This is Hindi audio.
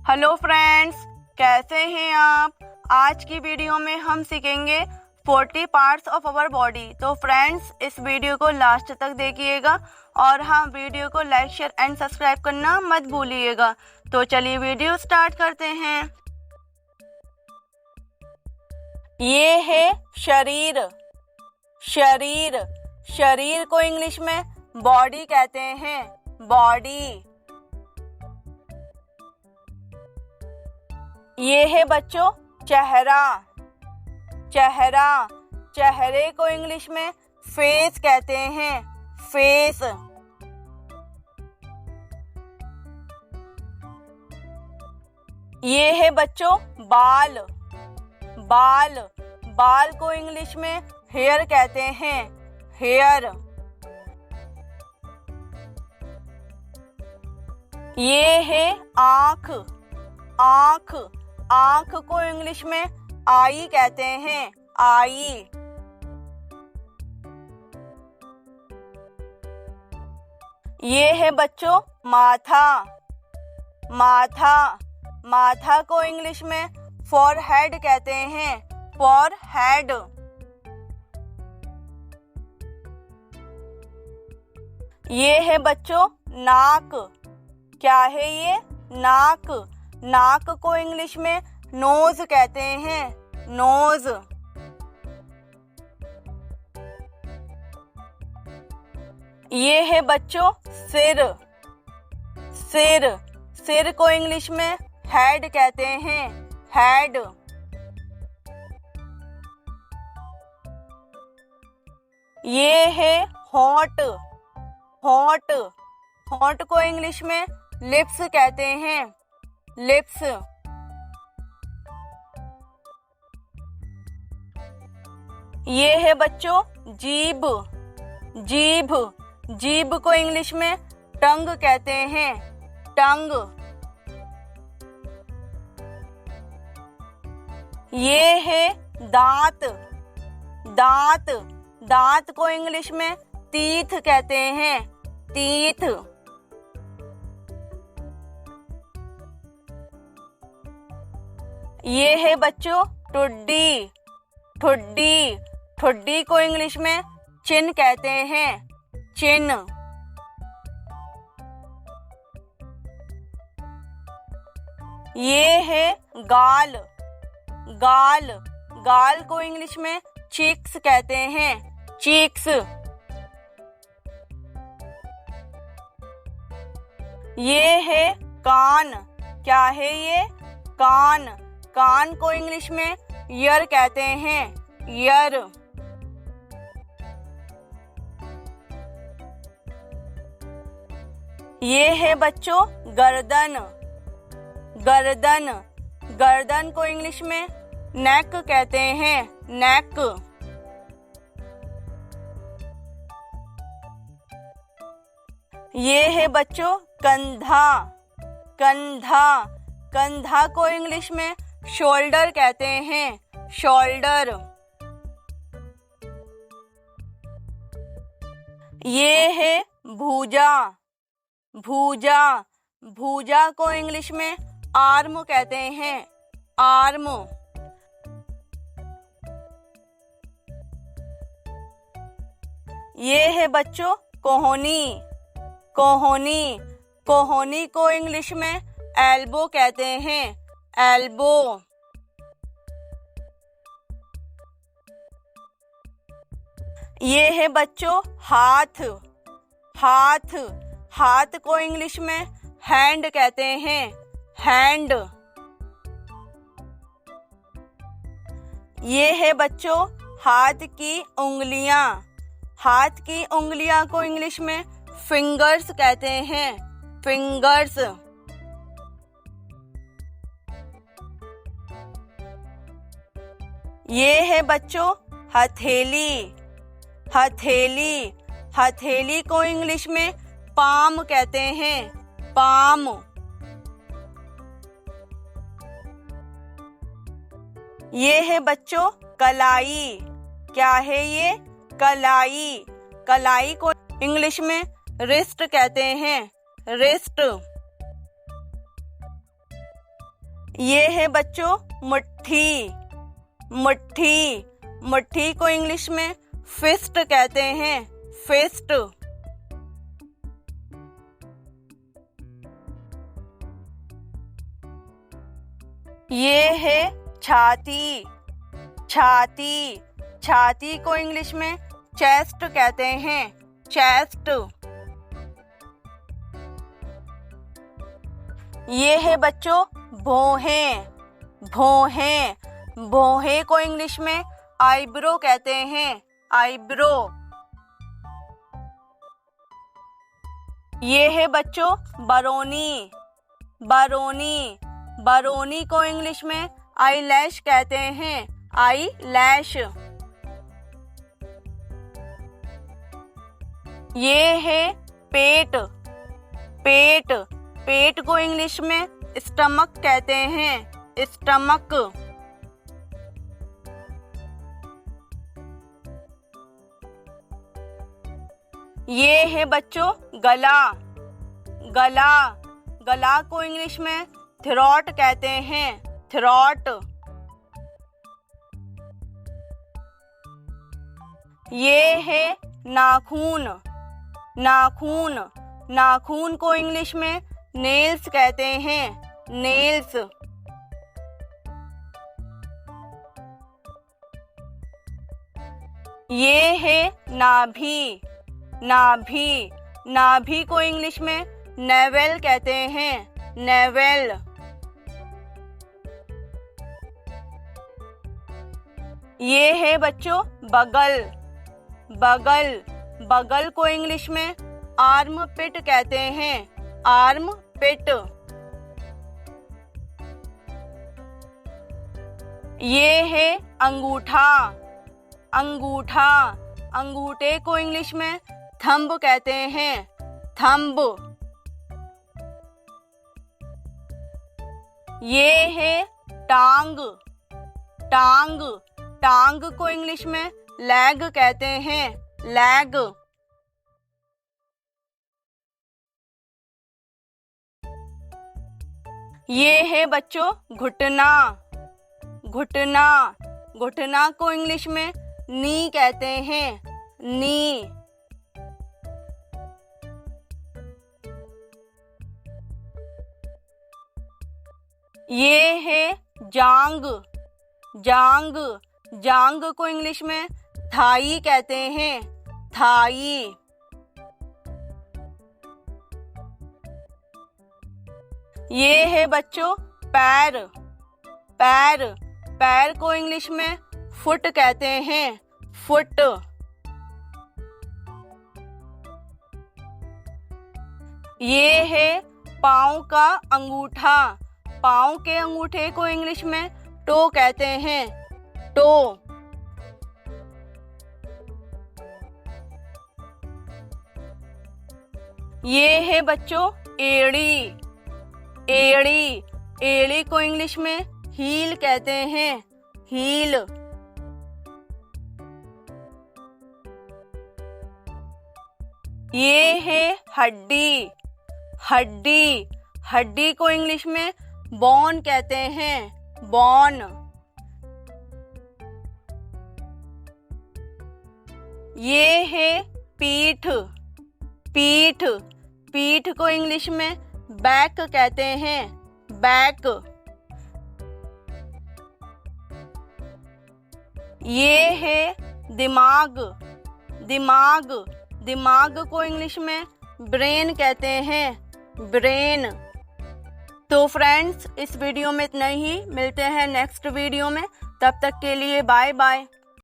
हेलो फ्रेंड्स, कैसे हैं आप। आज की वीडियो में हम सीखेंगे 40 पार्ट्स ऑफ आवर बॉडी। तो फ्रेंड्स, इस वीडियो को लास्ट तक देखिएगा और हाँ, वीडियो को लाइक शेयर एंड सब्सक्राइब करना मत भूलिएगा। तो चलिए वीडियो स्टार्ट करते हैं। ये है शरीर। शरीर शरीर को इंग्लिश में बॉडी कहते हैं। बॉडी। ये है बच्चों चेहरा। चेहरा चेहरे को इंग्लिश में फेस कहते हैं। फेस। ये है बच्चों बाल। बाल बाल को इंग्लिश में हेयर कहते हैं। हेयर। ये है आँख। आँख आँख को इंग्लिश में आई कहते हैं। आई। ये है बच्चों माथा। माथा माथा को इंग्लिश में फॉरहेड कहते हैं। फॉरहेड। ये है बच्चों नाक। क्या है ये? नाक। नाक को इंग्लिश में नोज कहते हैं। नोज। ये है बच्चों सिर। सिर सिर को इंग्लिश में हेड कहते हैं। हेड। ये है होंठ। होंठ होंठ को इंग्लिश में लिप्स कहते हैं। लिप्स। ये है बच्चों जीभ। जीभ जीभ को इंग्लिश में टंग कहते हैं। टंग। ये है दांत। दांत दांत को इंग्लिश में टीथ कहते हैं। टीथ। ये है बच्चों ठुड्डी। ठुड्डी ठुड्डी को इंग्लिश में चिन कहते हैं। चिन। ये है गाल। गाल गाल को इंग्लिश में चीक्स कहते हैं। चीक्स। ये है कान। क्या है ये? कान कान को इंग्लिश में ईयर कहते हैं। ईयर। ये है बच्चों गर्दन। गर्दन गर्दन को इंग्लिश में नेक कहते हैं। नेक। ये है बच्चों कंधा। कंधा कंधा को इंग्लिश में शोल्डर कहते हैं। शोल्डर। ये है भुजा। भुजा भुजा को इंग्लिश में आर्म कहते हैं। आर्म। ये है बच्चों कोहनी। कोहनी कोहनी को इंग्लिश में एल्बो कहते हैं। एल्बो। ये है बच्चों हाथ। हाथ हाथ को इंग्लिश में हैंड कहते हैं। हैंड। ये है बच्चों हाथ की उंगलियां। हाथ की उंगलियां को इंग्लिश में फिंगर्स कहते हैं। फिंगर्स। ये है बच्चों हथेली। हथेली हथेली को इंग्लिश में पाम कहते हैं। पाम। ये है बच्चों कलाई। क्या है ये? कलाई कलाई को इंग्लिश में रिस्ट कहते हैं। रिस्ट। ये है बच्चों मुट्ठी। मुट्ठी, मुट्ठी को इंग्लिश में फिस्ट कहते हैं, फिस्ट। ये है छाती। छाती, छाती को इंग्लिश में चेस्ट कहते हैं, चेस्ट। ये है बच्चों भौहें। भौहें, भौहें को इंग्लिश में आईब्रो कहते हैं, आईब्रो। ये है बच्चों बरौनी। बरौनी, बरौनी को इंग्लिश में आईलैश कहते हैं, आईलैश। ये है पेट। पेट, पेट को इंग्लिश में स्टमक कहते हैं, स्टमक। ये है बच्चों गला। गला, गला को इंग्लिश में थ्रोट कहते हैं, थ्रोट। ये है नाखून। नाखून, नाखून को इंग्लिश में नेल्स कहते हैं, नेल्स। ये है नाभि। नाभि, नाभि को इंग्लिश में नेवल कहते हैं, नेवल। ये है बच्चों बगल। बगल, बगल को इंग्लिश में आर्म पिट कहते हैं, आर्म पिट। ये है अंगूठा। अंगूठा, अंगूठे को इंग्लिश में थंब कहते हैं, थंब। ये है टांग। टांग, टांग को इंग्लिश में लेग कहते हैं, लेग। ये है बच्चों घुटना। घुटना, घुटना को इंग्लिश में नी कहते हैं, नी। ये है जांग। जांग, जांग को इंग्लिश में थाई कहते हैं, थाई। ये है बच्चों पैर। पैर, पैर को इंग्लिश में फुट कहते हैं, फुट। ये है पाँव का अंगूठा। पाँव के अंगूठे को इंग्लिश में टो कहते हैं, टो। ये है बच्चों एड़ी। एड़ी, एड़ी को इंग्लिश में हील कहते हैं, हील। ये है हड्डी। हड्डी, हड्डी को इंग्लिश में बोन कहते हैं, बोन। ये है पीठ। पीठ, पीठ को इंग्लिश में बैक कहते हैं, बैक। ये है दिमाग। दिमाग, दिमाग को इंग्लिश में ब्रेन कहते हैं, ब्रेन। तो फ्रेंड्स, इस वीडियो में इतना ही। मिलते हैं नेक्स्ट वीडियो में। तब तक के लिए बाय बाय।